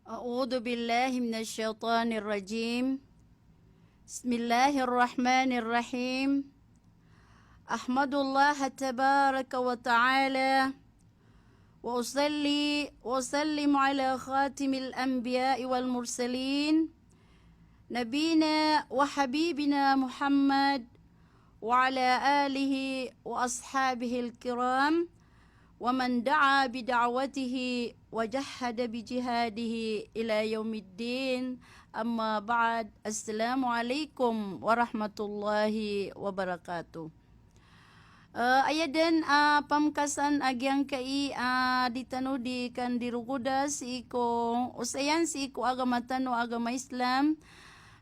أعوذ بالله من الشيطان الرجيم. بسم الله الرحمن الرحيم. أحمد الله تبارك وتعالى وأصلي وأسلم على خاتم الأنبياء والمرسلين نبينا وحبيبنا محمد وعلى آله وأصحابه الكرام ومن دعا بدعوته وجحد بجهاده إلى يوم الدين. أما بعد. السلام عليكم ورحمة الله وبركاته. Ayadan pamkasan agyang kai ditanudi kan diruguda si iko usayan si iko agamatan o agama Islam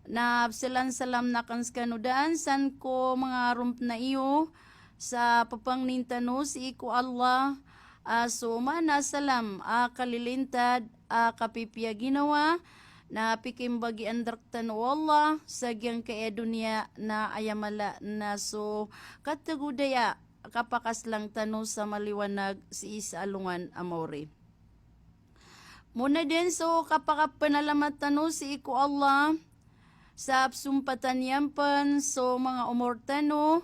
na salam na kanskanudan san ko mga rump na iyo sa papangnintano si iko Allah so mana salam kalilintad kapipia ginawa na pikimbagi andraktan o Allah sa gyang kaya dunia na ayamala na so katagudaya kapakas lang tano sa maliwanag si isa alungan amore. Muna din so kapakapanalamat tano si iko Allah sa sumpatan yampan so mga umortano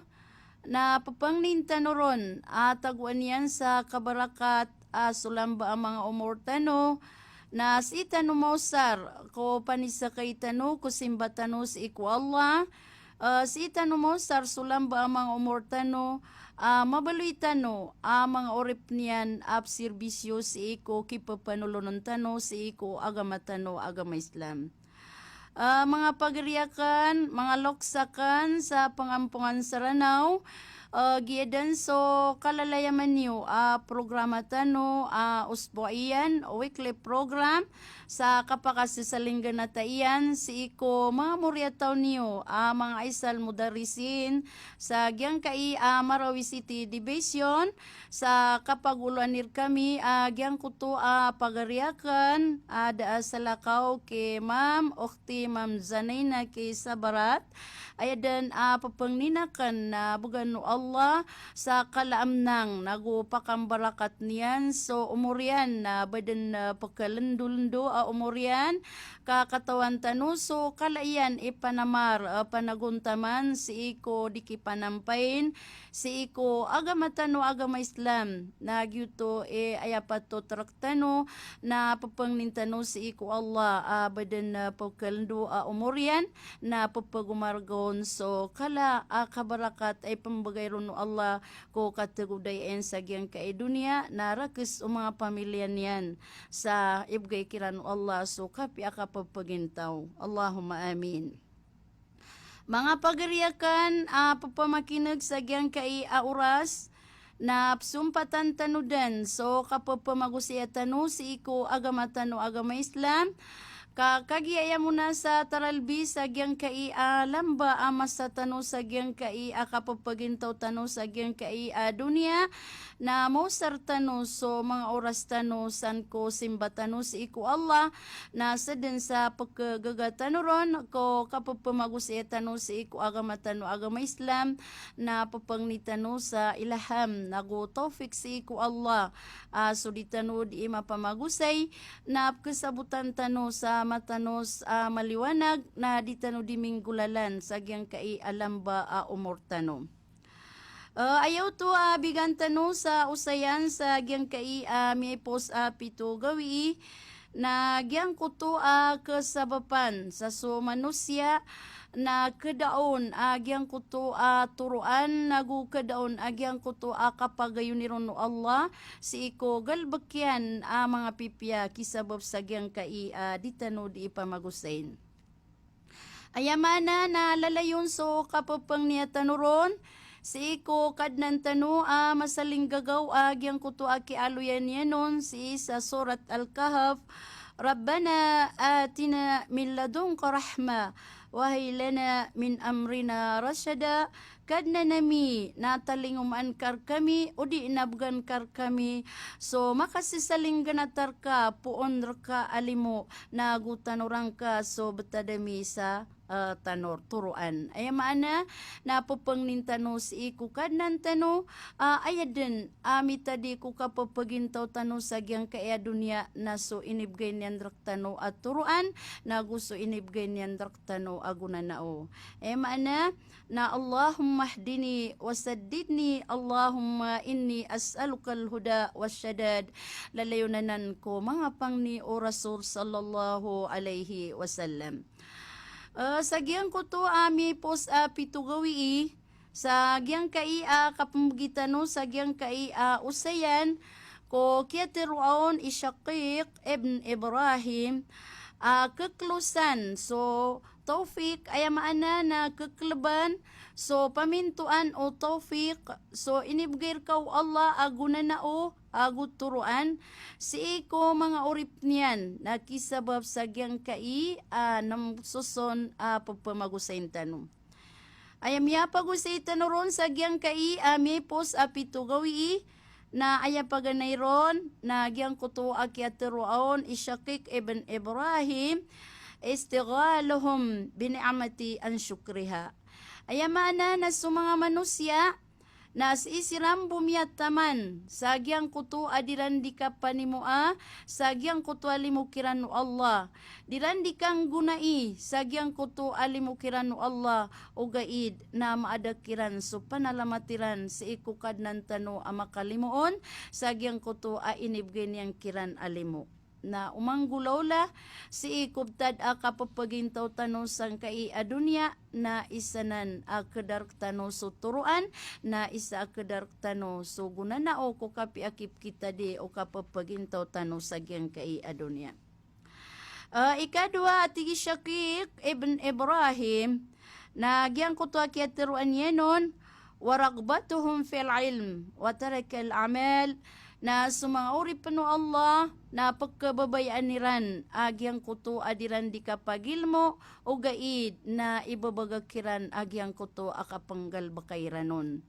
na papangnintan ron taguan yan sa kabarakat sulamba ang mga umortano na si tano mausar ko panisakay tano kusimbatano si iko Allah si tano mausar sulamba ang mga umortano mabaluy tano mga orip niyan serbisyo si iko kipapanulonon tano si iko agama tano agama Islam. Mga pagriyakan, mga loksakan sa pangampungan Saranaw, giyadan so kalalayaman niyo programa tano usbuiyan weekly program sa kapakasisalinggan na taiyan si iko mga muryataw niyo mga isal mudarisin sa gyang kai Marawi City Division sa kapaguluanir kami gyang kuto pagariyakan da sa lakaw ke Ma'am Okti Ma'am Zanayna ke Sabarat ayadan papangninakan na bugan no Allah sa kalaamnang nagupakambarakat niyan so umurian na badan pagkalundundo umurian kakatawan tanuso kalaian ipanamar panaguntaman si iko dikipanampain si iko agama tano agama Islam nagyuto ayapato traktano na papangnintano si iko Allah badan pagkalundo umurian na papagumargon so kala kabarakat ay pambagay ron Allah ko katagudayan sa gyang kay dunia na rakis o mga pamilya niyan sa ibgay kiran Allah so kapi akapagpagintaw. Allahumma amin. Mga pagariyakan papamakinag sa gyang kay oras na sumpatan tanudan so kapapamagusiya tanu si iko agama tanu agama Islam kagiyaya mo na sa taralbi sa gyang kai lamba amas sa tano sa gyang kai kapapagintaw tano sa gyang kai dunia na mosar tano so mga oras tano san ko simba tano si iko Allah na sa din sa pagkagagatano ron ko kapapamagusiya tano si iko agama tano agama Islam na papangnitano sa ilaham nago tawfik si iko Allah so di tano di mapamagusay na kasabutan tano sa matanos maliwanag na ditano diminggulalan sa gyang kai alamba umortano. Ayaw to bigan tano sa usayan sa gyang kai may pos pito gawi na gyang kuto kasabapan sa so manusya na kadaon agyang kuto turuan nagu kadaon agyang kuto kapagayon ni no Allah si iko galbakyan mga pipya kisabab sa gyang kai ditano di ipamagusain. Ayamana na lalayon so kapapang niya tanuron si iko kadnan tanu masaling gagaw agyang kuto aluyan niya nun si sa surat Al-Kahf Rabbana atina min ladunka rahma wahai lana min amrina rasyada, kadna nami natalinguman kar kami, udi inabgan kar kami, so makasisaling ganatar ka, puon raka alimo, nagutan orang ka, so betadami sa tanor turuan. Ay maana na popengnin tano si iku kadnan tano ayaden ami tadi ku kapapagintaw tano sa gyang kaya dunia na so inibgay niyan drak tano at turuan na gusto inibgay niyan drak tano aguna nao. Ay maana na Allahumma hdini wasaddidni, Allahumma inni as'alukal huda wasyadad, lalayunanan ko mga pangni o Rasul sallallahu alaihi wasallam. Sagyang ko to ami pos pitugawi sa gyang kai kapamgitano sa gyang kai usayan ko kiatiruaon Ishaqiq ibn Ibrahim keklusan so Taufik ayamaana na kekleban so pamintuan o Taufik so inibgir kaw Allah aguna na o agut turuan si iko mga urip niyan nakisabab sa gyang kai nam suson pagpamagusain tanong. Ayam ya pagusay tanoron sa gyang kai ami pos apitugawi na aya paganay ron na gyang kuto akiatiruaon Ishaqiq ibn Ibrahim istighaluhum bini'amati an syukriha. Ayamana na sumanga manusya na isiram bumiyat taman sagyang kuto adiran di ka panimua sagyang kuto alimukiran no Allah diran di kang gunai sagyang kuto alimukiran no Allah o gaid na maadakiran so panalamatiran sa ikukad nan tano amakalimuon sagyang kuto inibgay niyang kiran alimu na umanggulawla si ikubtad kapapagintaw tano sang kai adunya na isanan kedark tano so turuan na isa kedark tano so gunana o ko kapi akip kita di o kapapagintaw tano sa gyang kai adunya. Ikadua ati Ishaqiq ibn Ibrahim na gyang kuto akiatiruan yenon waragbatuhum fil ilm wa taraka al amal na sumangauri pano Allah na pagkababayaan niran agyang kuto adiran di kapagilmo o gaid na ibabagakiran agyang kuto akapanggal bakairanon.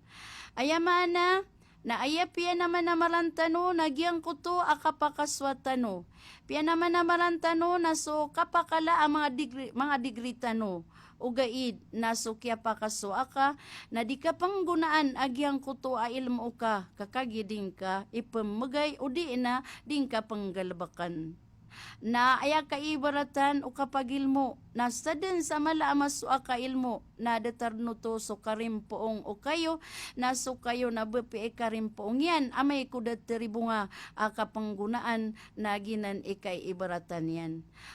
Ayamana na ayapiya naman na marantano nagyang kuto akapakaswatano. Piya naman na marantano na so kapakala ang mga digri tano. Ugaid na sukya pa kaso aka na di ka panggunaan agyang kuto ilmo ka kakagiding ka ipamagay o di na ding ka panggalabakan na aya ka ibaratan o kapagilmo na sadin sa malaamas o aka ilmo na detarno to so karimpoong o kayo na so kayo na bepi karimpoong yan amay kudat teribunga akapanggunaan na ginan ikay ibaratan yan.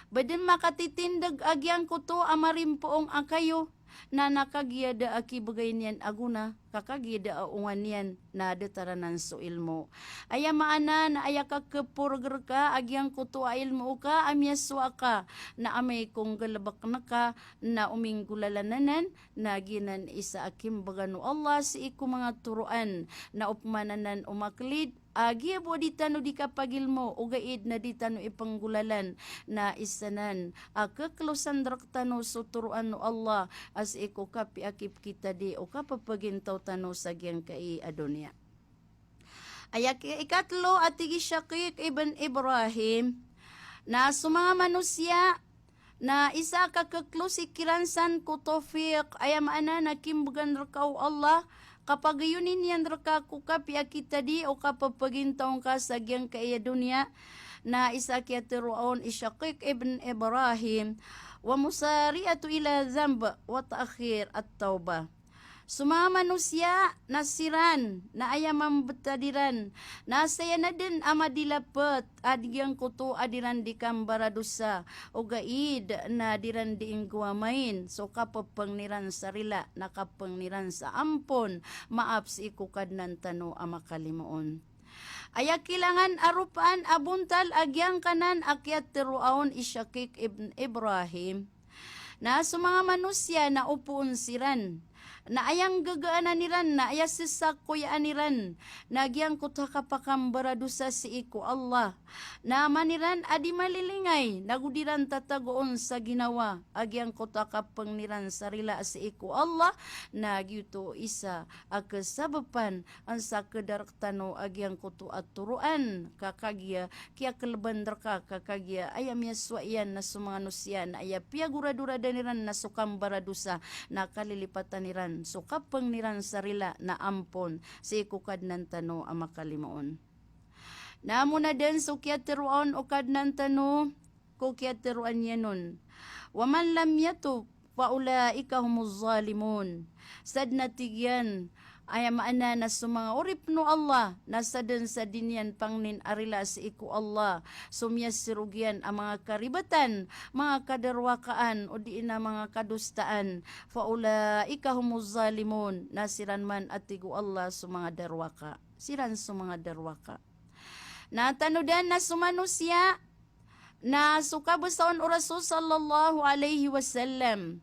Badin makatitindag agyang kuto amarimpoong akayo na nakagiyada akibagay niyan aguna kakagiyada aungan niyan na detaranan so ilmo. Aya maana na aya ka kepurger ka agyang kuto ilmo ka amyaswa ka na amay kong galabak na ka na uminggulalanan na ginan isa akim bagano Allah si iku mga turuan na upmananan umaklid agi po di tano di kapagil mo ugaid na di tano ipanggulalan na isanan kaklusan drak tano suturuan no Allah as iko kapi akip kita di o kapapagintaw tano sa gyang kai adunya. Ayak ikatlo at Ishaqiq ibn Ibrahim na sumanga manusya na isa kakaklusi kiransan ko Taufik ayam ana na kimbugan rakaw Allah kapag yunin yan raka kukapi akita di o kapapagintaw ka sa gyang kaya dunya na isa kiatiruaon Ishaqiq ibn Ibrahim wa musari'atu ila dhanb wa ta'khir at tauba. Sumama manusia nasiran na ayamam betadiran na saya na din ama dilapet adyang kuto adiran di kambara dosa o gaid na diran di ingguamain so kapapangniran sarila nakapangniran sa ampon maap si ikukadnan tano ama kalimuon. Aya kilangan arupan abuntal agyang kanan akyat teruaon Ishaqiq ibn Ibrahim na sumanga manusia na upuon siran na ayang gagaanan niran na aya sisak kuyaan niran nagyang kutha kapakambara dosa si iku Allah Na maniran adi malilingay, nagudiran tatagoon sa ginawa, agyang kota kapangniran sarila sa iku Allah, nagyuto isa, akasabapan, ang sa kedarak agyang kuto at turuan, kakagya, kaya kalbandar ka, kakagya, ayam yaswayan na sumanusyan, aya piaguradura daniran na sukambaradusa, na kalilipatan niran, so kapangniran sarila na ampon, sa iku kadnan tano ang makalimaon. Namo na din sukyatiruan o kadnan tano, kukyatiruan yanon. Waman lam yatub, faulaika humuz zalimun. Sad natigyan, ay maana na sumanga urip no Allah, nasa din sa dinyan pangnin arila sa iku Allah, sumyas sirugyan ang mga karibatan, mga kadarwakaan, o di na mga kadustaan, faulaika humuz zalimun, nasiran man atigu Allah sumanga darwaka, siran sumanga darwaka. Natanudan na sumanusya na sukabusaon o Rasul sallallahu alaihi wasallam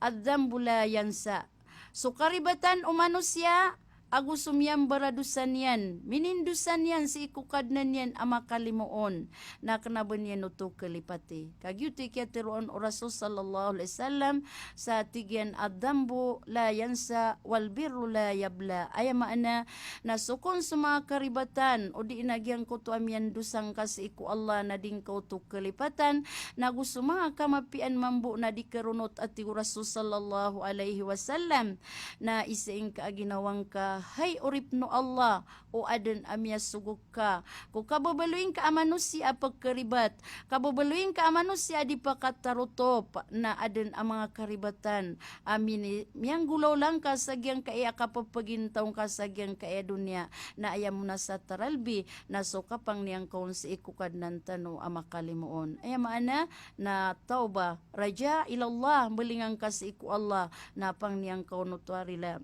ad-dhanbu la yansa. Sukaribatan o manusya agusumyang baradusan yan, minindusan yan si ikukadnan yan ama kalimuon na kanaban yan uto kalipati. Kagyuti kaya tiroon o Rasul sallallahu alaihi wasallam sa tigyan ad-dhanbu la yansa wal birru la yabla. Ay maana na sukon sa mga karibatan o di inagyang ko to amyan dusang kasi iku Allah na din ko to kalipatan na gusto mga kamapian mambu na di karunot at ti Rasul sallallahu alaihi wasallam na isaing kaaginawang ka hay urip no Allah o aden amya sugok ka. Kung kababaluin ka amanusia pagkaribat, kababaluin ka amanusia di pakatarutop na aden ang mga karibatan. Amin, miyang gulaw lang kasagyang kaya kapapagintaw kasagyang kaya dunya na ayam mo na sa taralbi na so kapang niyang kaun sa ikukad ng tano ang makalimuon. Ay maana na tauba, raja ilallah, balingang ka sa iku Allah na pang niyang kaun utwarila.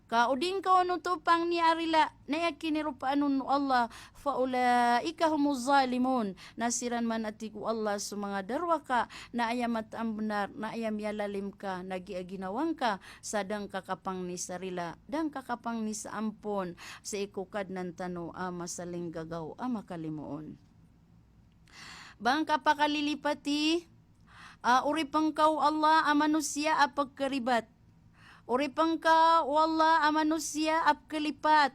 Kauding ka ano to pang ni arila na yakinirupaan no Allah faulaika humuz zalimun nasiran man atiku Allah sa mga darwaka na ayamat ang benar na ayam yalalim ka nagiaginawang ka sadang kakapang ni sarila dang kakapang ni sa ampon sa ikukad ng tano masaling gagaw makalimuon. Bang kapakalilipati uripang kau Allah manusia apagkaribat. Uripang ka o Allah manusia ap kalipat.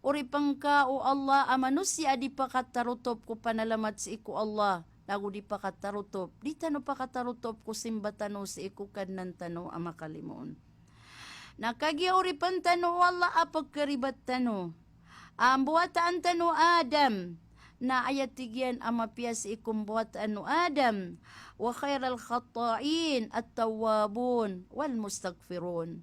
Uripang ka o Allah manusia di pakatarutop ko panalamat sa iku Allah. Lagu di pakatarutop. Di tano pakatarutop ko simbatano sa iku kadnan tano makalimuon. Nakagya uripan tano o Allah apag karibat tano. Ang buhataan tano Adam. Na ayatigyan ang mapiyas ikum buhataan no Adam. Wa khairal khata'in at-tawwabun wal mustaghfirun.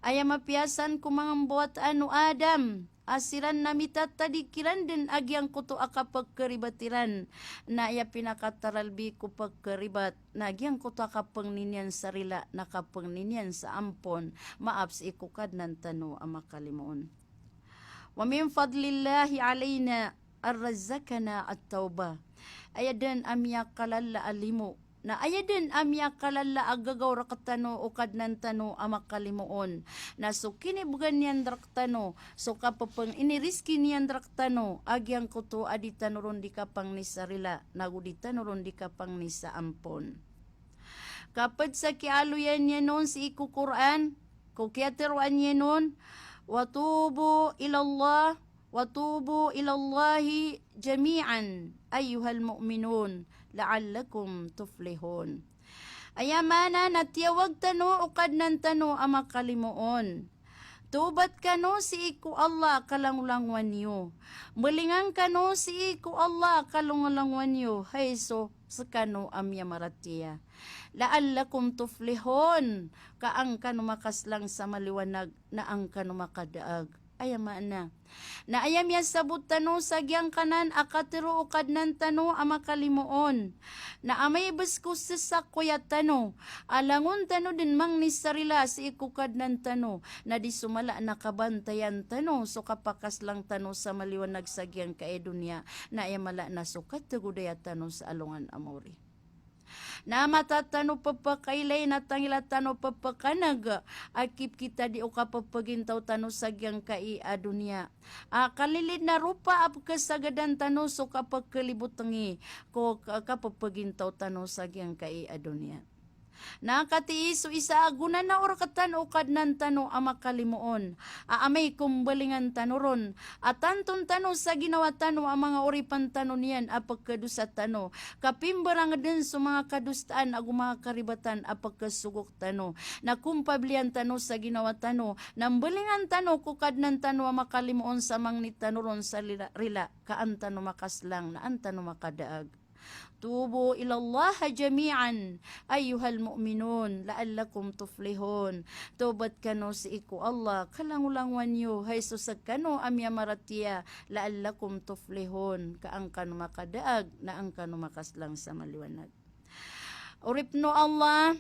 Ay mapiyasan ko mga buhataan no Adam. Asiran na mitatadikiran din agyang kuto akapagkaribatiran na iya pinakataralbi ko pagkaribat na agyang kuto akapangninyan sarila nakapangninyan sa ampon maaps ikukad ng tano ang makalimuon. Wa min fadlillahi alayna arrazakana at-tauba. Ayadan amya kalala alimo. Na ayadan amya kalala agagaw rakatano o kadnan tano amakalimuon. Na so kinibugan niyan draktano. So kapapang iniriski niyan draktano. Agyang kuto aditano ron di kapang ni sarila. Naguditano ron di kapang ni sa ampon. Kapag sa kialuyan niya nun si iku Quran. Kukiatiruan niya nun. Watubu ilallah. وَتُوبُوا إِلَى اللَّهِ جَمِيعًا أَيُّهَا الْمُؤْمِنُونَ لَعَلَّكُمْ تُفْلِحُونَ. Ayamana na tiyawag tano o kadnan tano ang makalimuon. Tubat kano si iku Allah kalangulangwan niyo. Malingang kano si iku Allah kalangulangwan niyo. Hayso sa kano amya maratiya. La'allakum tuflihon. Kaang kano makaslang sa maliwanag na ang kano makadaag. Ayamaan na ayam ya sabut tano sa gyang kanan akatiro ukad nan tano ama kalimuon na amay baskus sa kuyat tano alangon tano din mang ni sarila si ikukad nan tano na di sumala nakabantayan tano so kapakas lang tano sa maliwanag sa gyang kaedunya na ayamala na sukat tagudaya tano sa alungan amori. Na matatano papakailay na tangilatano papakanag akip kita di uka papagintaw tano sagyang kai a dunia. Kalilid na rupa ap kasagadan tano so kapag kalibutangi ko kapapagintaw tano sagyang kai a dunia. Nakatiis so isa aguna na or katano kadnan tano ama kalimuon. Aamay kumbalingan tanoron. At tanton tano sa ginawa tano ang mga oripan tano niyan apagkadusa tano. Kapimbarang din sa mga kadustaan ag mga karibatan apagkasugok tano. Nakumpablian tano sa ginawa tano. Nambalingan tano kukadnan tano ang makalimuon sa mangni tanoron sa rila. Kaan tano makaslang na antano makadaag. Tubu ilallah jami'an ayyuhal mu'minun la'allakum tuflihun. Tobat kano si iku Allah kalangulangwan yu hay susag kano amya maratiya la'allakum tuflihun kaang kano makadaag na ang kano makaslang sa maliwanag. Uripno Allah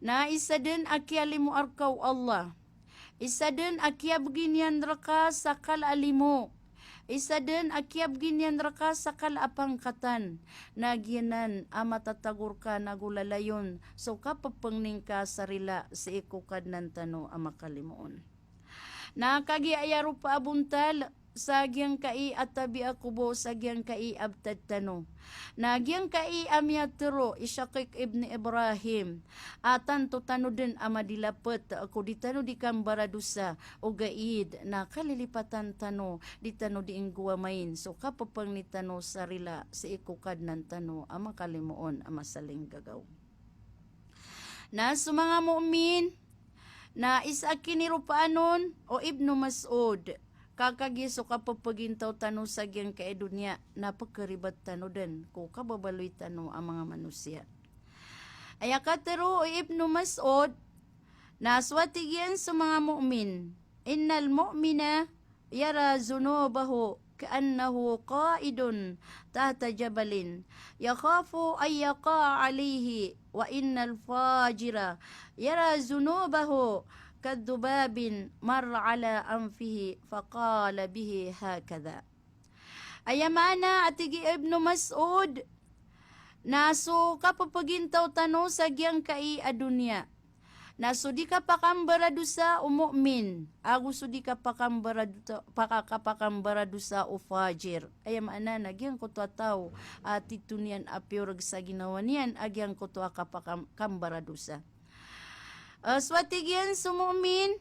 na isa din akyalimu arkaw Allah. Isa din akya beginian raka sakal alimu. Isa din akyab ginyan raka sa kalapangkatan na ginan amatatagur ka nagulalayon so kapapangning ka sarila sa ikukad ng tano amakalimuon. Nakagiayaro pa abuntal sagyang kai atabi akubo sagyang kai abtad tano. Nagyang kai amyatero Isyakik ibn Ibrahim. Atan to tano din amadilapet ako di tano di kambaradusa o gaid na kalilipatan tano di tano di ingguamain. So kapapang ni tano sarila sa ikukad ng tano amakalimuon amasaling gagaw. Na sa mga mu'min na isa kinirupaanon o Ibnu Mas'ud kakagiso kapapagintaw tano sa gyang kaidunya na pagkaribat tano din ko kababaloy tano ang mga manusia. Ayakatero o Ibnu Mas'ud na aswatigyan sa mga mu'min. Innal mu'mina yara zunubahu kaannahu qaidun tahta jabalin yakhafu ay yaqa alayhi wa innal fajira yara zunubahu كالذباب مر على أنفه فقال به هكذا. Ayamana atigi Ibnu Mas'ud naso kapapagintaw tano sa gyang kai adunya. Naso di ka pakambaradusa o mu'min. Agusto di ka pakakapakambaradusa o fajir. Ayamana nagyang kuto ataw titunian apyorag sa ginawa niyan agyang kuto akapakambaradusa. Swatigyan sumumin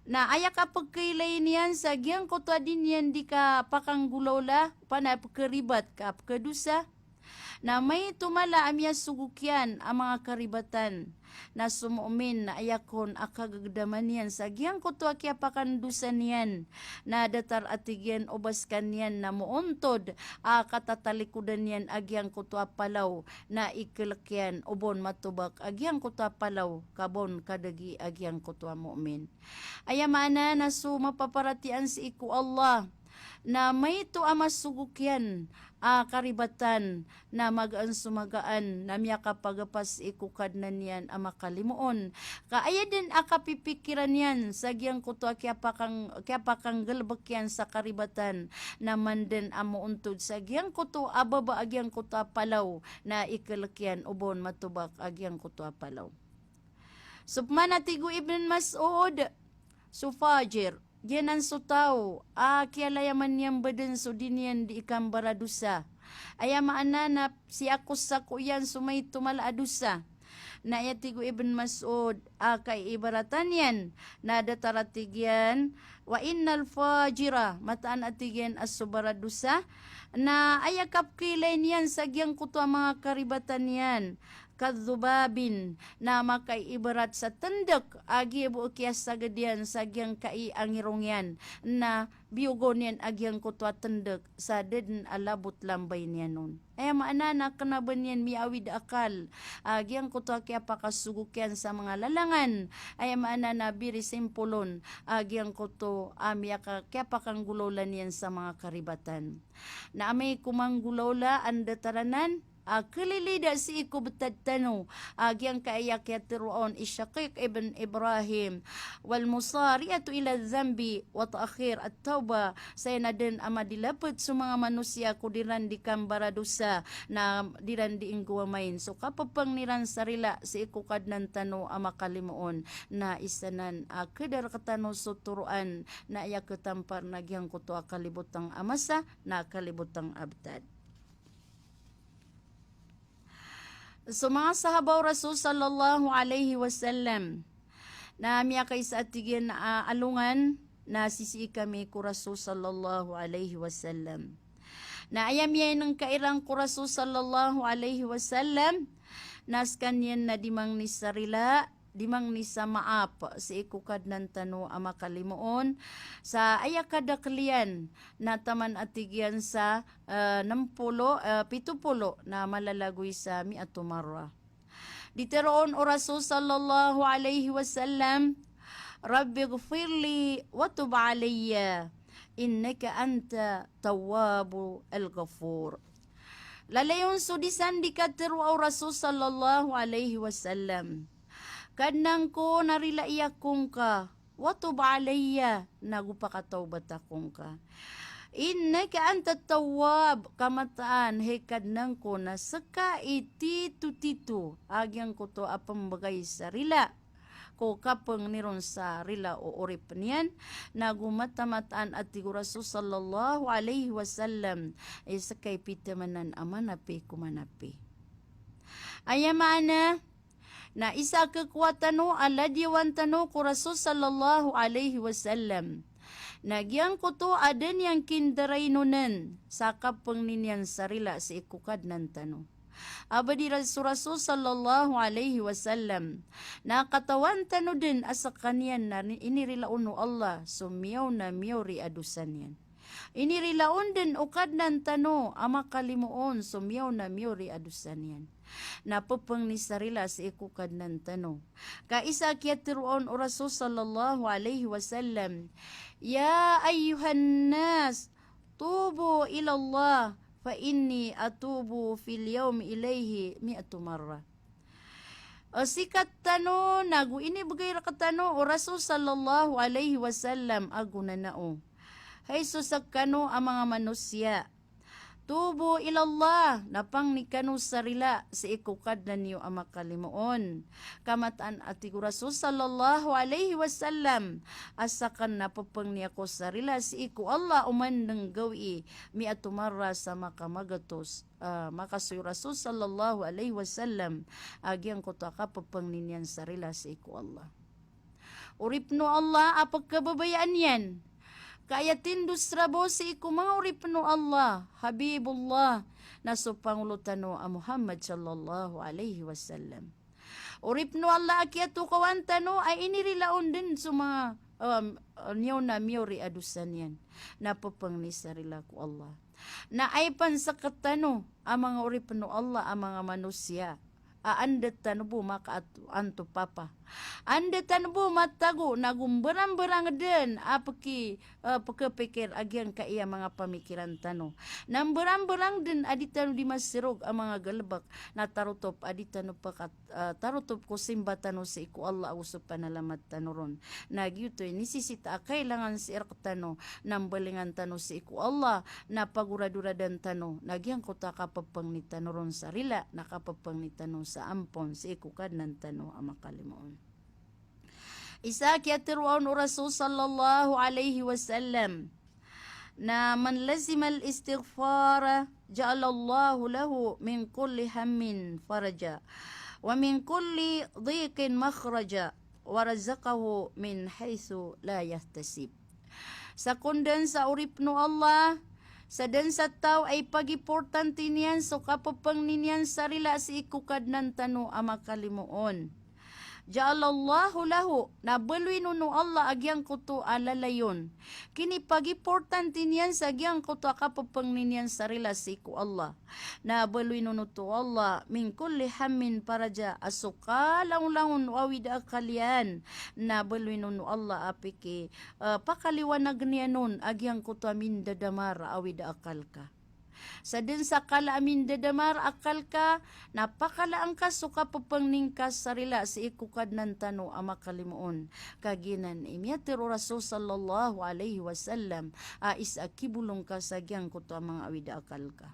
na ayak kapagkailay niyan sa gyang kutwa din yan di ka pakanggulawla panapagkaribat ka apkadusa na may tumala amya sugukyan ang mga karibatan na sumumin na ayakon akagagdaman yan sa gyang kutwa kya pakandusan yan na datar atigyan obaskan yan na muuntod katatalikudan yan agyang kutwa palaw na ikilakyan ubon matubak agyang kutwa palaw kabon kadagi agyang kutwa mu'min. Ayamana na mapaparatian si iku Allah na may ito amasugukyan karibatan na magaan na miya kapagapas ikukad na niyan makalimuon. Kaaya din akapipikiran yan sa giyang kuto kaya pakang galbakyan sa karibatan na manden amuuntod sa giyang kuto ababa agyang kuto palaw na ikalakyan ubon matubak agyang kuto palaw. Subman atigo Ibn Mas'ud sufajir Genan sutaw, kialayaman niyang badan so dinian di ikambaradusa. Ayamaana na si ako sa kuyan sumay tumaladusa. Na yatigo Ibn Mas'ud, kay ibaratan yan, na dataratigyan, wa innal fajira, mataan atigyan as subaradusa, na ayakap kilay niyan sa gyang kuto mga karibatan yan. Kadhubabin na makaibarat sa tendek agi buukyas sa gadian sa gyang kai angirong yan na biugon yan agyang kutwa tendek sa den alabot lambay niyan nun. Ay maana kanaban yan miawid akal agyang kutwa kaya pakasugukyan sa mga lalangan. Ay maana na biri simpulon agyang kuto amya kaya pakanggulawlan yan sa mga karibatan. Na amay kumanggulawla ang dataranan Kililida si iku betadtano agyang kaayak yatiruon Isyaqiq ibn Ibrahim wal musariyatu ila dhanbi wa ta'khir at-tauba saya na din ama dilapit sa mga manusia kudiran di kambara dosa na diran di ingguamain so kapapang niran sarila si iku kadnan tano ama kalimuon na isanan kedar katano so turuan na iya ketampar nagyang kuto kalibutang amasa na kalibutang abtad. So mga sahabaw Rasul sallallahu alaihi wasallam na miya kay sa atigin alungan na sisi kami ku Rasul sallallahu alaihi wasallam. Na ayam yan ng kairang ku Rasul sallallahu alaihi wasallam nas kanyan na dimang ni sarila dimang ni sa maap sa ikukad ng tano ama kalimuon sa ayakadaklian na taman atigyan sa 70 na malalagoy sa miatumarra. Diteroon o Rasul sallallahu alaihi wasallam Rabbi gfirli wa tub alayya innaka anta tawwabu al-ghafur. Lalayon sudisan di katero o Rasul sallallahu alaihi wasallam kadnang ko narila iyakong ka, watub alayya, nagupakatawbat akong ka. Innaka anta tawwab, kamataan, he kadnang ko na saka iti-tu-titu, agyang ko to apambagay sa rila. Ko kapang niron sa rila o orip niyan, nagumata-mataan at tiguraso sallallahu alaihi wasallam, sakay pitamanan amanapi kumanapi. Ayamana, na isa kekuatano ala diwantano ku Rasul sallallahu alaihi wasallam. Nagyang kuto aden yang kindaray nunan sa kapang ninyan sarila sa ikukad ng tano. Abadi Rasul sallallahu alaihi wasallam na katawan tano din asa kanyan na inirilaon no Allah sumiyaw na miyori adusan yan. Inirilaon din ukad ng tano ama kalimuon sumiyaw na miyori adusan yan. Napupang ni sarila sa ikukad ng tano. Kaisa kiyatiroon o Rasul sallallahu alaihi wasallam, Ya ayyuhan nas, tubu ilallah, fa inni atubu fil yawm ilayhi mi'atu marra. O sikat tano, nagu inibigay rakatano o Rasul sallallahu alaihi wasallam, aguna nao. Hay susakano ang mga manusya. Tubo ilallah, napang ni kanu sarila sa ikukad na niyo ang makalimuon. Kamataan ati Rasul sallallahu alaihi wasallam, asakan napapang niya ko sarila si iku Allah uman ng gawi, mi atumarra sa makamagatos. Makasuy Rasul sallallahu alaihi wasallam, agyang ko to kapapang ninyan sarila si iku Allah. Uripno Allah, apag kababayaan yan. Kaya tindus rabo si iku mga uripno Allah, Habibullah, na supangulutano a Muhammad sallallahu alaihi wasallam. Uripno Allah akiatu kawantano ay inirilaon din sa mga niyo na miyori adusan yan. Napapang ni sarila ko Allah. Na ay pansakatano ang mga uripno Allah, ang mga manusia. Andet tanubo maka anto papa. Andet tanubo matago nagumberang-berang den apaki pagkapikir agyan ka iya mga pamikiran tano. Namberang-berang din aditano di masirog ang mga galbak na tarutop aditano pakat tarutop ko simba tano sa iku Allah usop panalamat tanoron. Nagyutoy nisisita kailangan si tano nambalingan tano sa iku Allah na paguraduradan tano. Nagyang ko ta kapapang ni tanoron sarila nakapapang ni tano sa ampon sa ikukad ng tano ang makalimuon. Isa kiyatiruan o Rasul sallallahu alaihi wasallam na man lazima al-istighfara ja'alallahu lahu min kulli hammin faraja wa min kulli dhiqin makhraja wa razaqahu min haythu la yahtasib. Sa kundan sa uripno Allah sa den sa tao ay pag-importante niyan so kapapang ninyan sarila si ikukad ng tano ang makalimuon. Ja'alallahu lahu, nabalwi no Allah agyang kuto alalayon. Kini pag-importante niyan sa agyang kuto kapapang ninyan sarila si ku Allah. Nabalwi no to Allah min kulli hammin paraja asuka lang-langon awid akalian. Nabalwi no Allah apiki pakaliwanag niya nun agyang kuto amin dadamar awid akal ka. Sa din sa kala amin dadamar akal ka, napakalaang ka suka papangningkas sarila sa ikukad ng tano ama kalimuon. Kaginan imyatiro Rasul sallallahu alaihi wasallam is akibulong ka sa gyang kuto mga awida akal ka.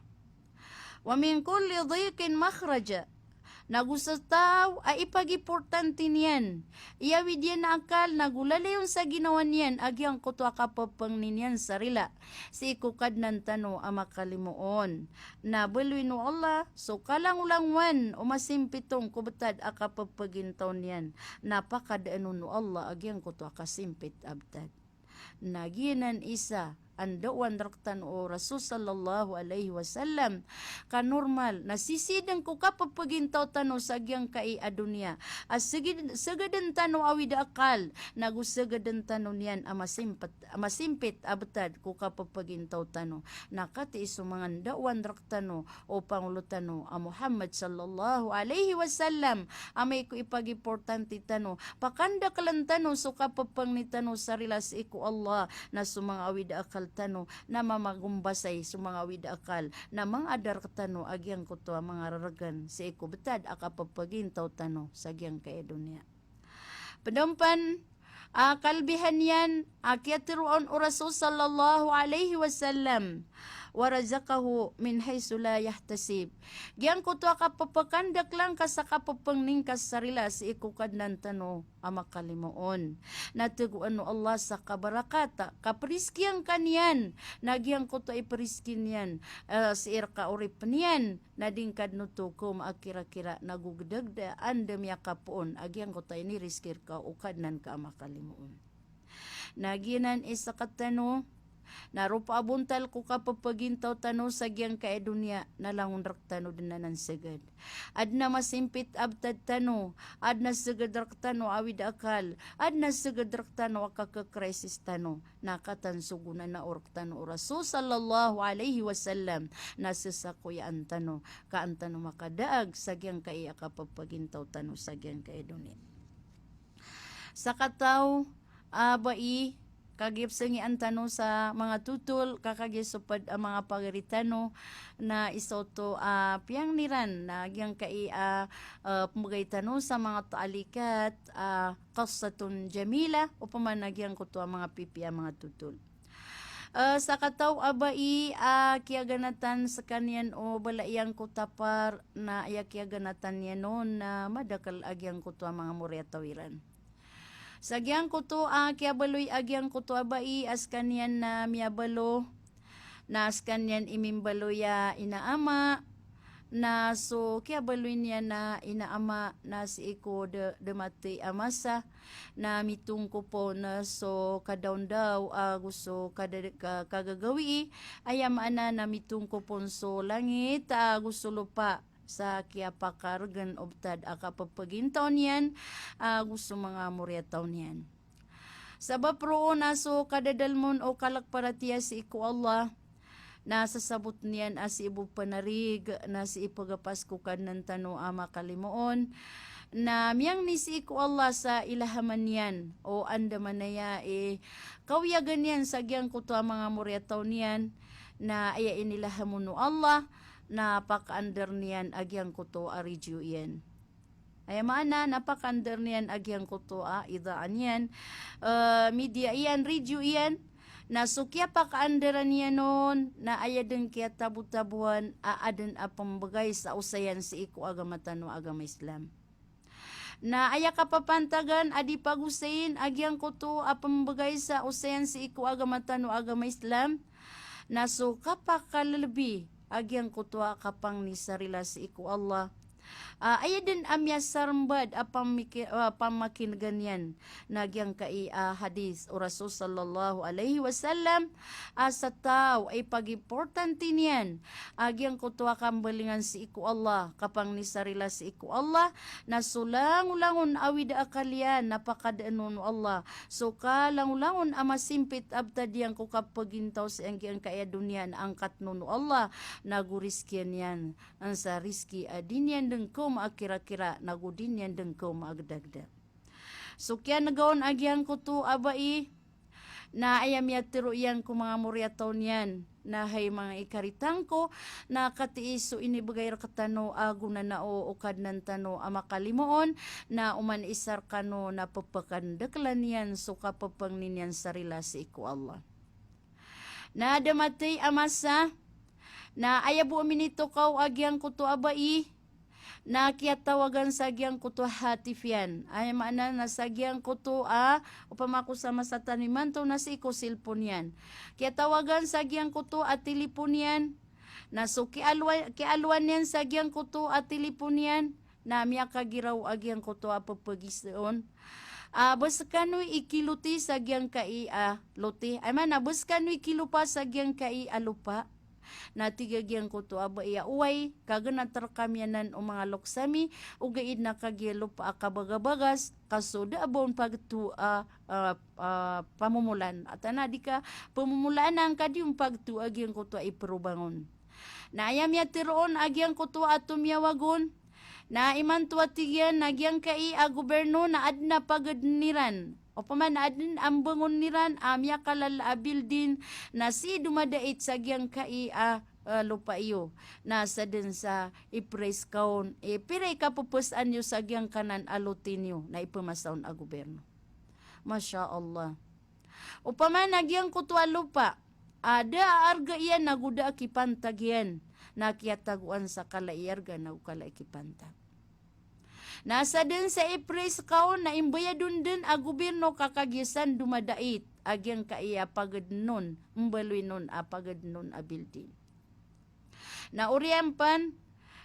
Wa min kulli dhiqin makhraja, nagusastaw ay ipag-importante niyan. Iyawid yan na akal, nagulalayon sa ginawa niyan, agyang kutwa kapapang ninyan sarila. Si ikukad ng tano ama kalimuon. Na baloy no Allah, so kalang-ulangwan, umasimpitong kubatad akapapagintaw niyan. Napakadaano no Allah, agyang kutwa kasimpit abtad. Naginan isa, andawan raktan o Rasul sallallahu alaihi wasallam ka normal nasisidang ko kapapagintaw tano sa agyang kai adunya as sagadan tano awid akal nagusagadan tano niyan amasimpit abtad ko kapapagintaw tano nakati sumangan dawan raktano o pangulutano a Muhammad sallallahu alaihi wasallam amay ko ipag-importante tano pakanda kalantano so kapapang ni tano sarilas iku Allah na sumang awid akal tano na mamagumbasay sa mga widakal na mga adar tano agyang kuto mga raragan sa ikubetad akapapagintaw tano sa agyang kaidunya. Padampan kalbihan yan akyatiruon o Rasul sallallahu alaihi wasallam warazakahu min haysu la yahtasib. Gyan ko to kapapakandak lang ka sa kapapangning kasarila sa ikukad ng tano ama kalimuon. Natiguan no Allah sa kabarakata kapriskiyang kanyan nagyang ko to ipriskin yan si irka urip niyan nadingkad no to kum akira-kira nagugdagda andem yakapoon agyang ko to ini riskir ka ukad nan ka ama kalimuon. Naginan isa katano narupa abuntal ko kapapagintaw tano sa gyang kaedunya nalangon raktano din na nansagad. Adna masimpit abtad tano, adna sagad raktano awid akal, adna sagad raktano akakakrisis tano, nakatansugunan na orktano Rasul sallallahu alaihi wasallam nasasakuyaan tano, kaantano makadaag sa gyang kaya kapapagintaw tano sa gyang kaedunya. Sa kataw, bai, kagipsangian tano sa mga tutol kakagisupad ang mga pagaritano na isoto piyang niran na gyang kai pumagay tano sa mga taalikat qasatun jamila o pamanagyang kuto ang mga pipi ang mga tutol. Sa kataw abai kiaganatan sa kanyan o balaiyang kutapar na kiaganatan yan noon na madakal agyang kuto ang mga muryatawiran. Sa agyang kuto kiabaloy agyang kuto abai as kanyan na miyabalo na as kanyan imimbaloya inaama na so kiabaloy niya na inaama na si iko de mati amasa na mitungko po na so kadaw daw gusto kagagawi ayamaan na mitungko po so langit gusto lupa sa kiapakargan obtad akapapagintaw niyan gusto mga muryataw niyan. Sabab roon so kadadalmon o kalakparatiya si iku Allah na sasabot niyan si ibu panarig na si ipagapas kukan ng tano ama kalimuon na miyang ni si iku Allah sa ilahaman niyan o andaman na ya kawiyagan niyan sa gyang kuto mga muryataw niyan na aya inilahamon no Allah na paka-under niyan agyang kuto aridyo iyan. Ay maana napaka-under niyan agyang kuto idaan yan. Media iyan, radio iyan. Na sukya paka-underan niya noon na ayadeng kaya tabu-tabuan aadan apambagay sa usayan si iku agamatan o agama Islam. Na aya kapapantagan adi pagusayin agyang kuto apambagay sa usayan si iku agamatan o agama Islam. Na suka pakalalabi agyang kutwa kapang ni sarila si iku Allah. Ayaden amya sarmbad pamakin ganyan nagyang kai hadis o Rasul sallallahu alaihi wasallam sa tao ay pag-importante niyan agyang kutwa kambalingan si iku Allah kapang ni sarila si iku Allah na sulang-ulangon awid akalyan napakadaanon Allah so kalang-ulangon amasimpit abtad yang ko kapagintaw sa ang kaya dunyan angkat nun Allah naguriskyan yan ang sa riski adin yan ko maakira-kira nagudin yan deng ko maagdagda. So kaya nagaon agyang kuto abai na ayam yatiro yan kung mga muryataw niyan na hay mga ikaritang ko na katiiso inibagay katano ago na nao ukad ng tano amakalimuon na uman isar kano na papakandaklan yan so kapapang ninyan sarila si iku Allah. Na damatay amasa na ayabu minito kaw agyang kuto abai na kiyatawagan sa agyang kuto hatif yan. Ay maana na sa agyang kuto upama ko sama sa taniman to na si iko silpon yan. Kiyatawagan sa agyang kuto at tilipon yan. Na so kialwan yan sa agyang kuto at tilipon yan. Na miya kagiraw agyang kuto apapagisoon. Bas kano'y ikiluti sa agyang kai luti. Ay man, bas kano'y ikilupa sa agyang kai lupa. Na tigagyang ko to aba iya uway kaganatar kamyanan o mga loksami ugaid na kagyelo pa akabagabagas kasuda abon pagtu pamumulan at di ka pamumulan ang kadyong pagtu agyang ko to iperubangon na ayam yatiroon agyang ko to atumyawagon na iman tuwa tigyan nagyang kai goberno na adna pagadniran o paman adin ang bangon niran amya kalalabil din na si dumadait sa gyang kai lupa iyo na sa din sa ipres kaon piray kapupusan nyo sa gyang kanan alutin nyo na ipamasaon a gobyerno. Masya Allah. O paman nagyang kutwa lupa ada arga iyan naguda kipantag yan na kiyataguan sa kalaiyarga na ukala ikipantag. Nasa din sa ipres kaon na imbayadun din a gobyerno kakagisan dumadait agyang kaiya pagadnon mbaloy nun pagadnon a building. Na uriampan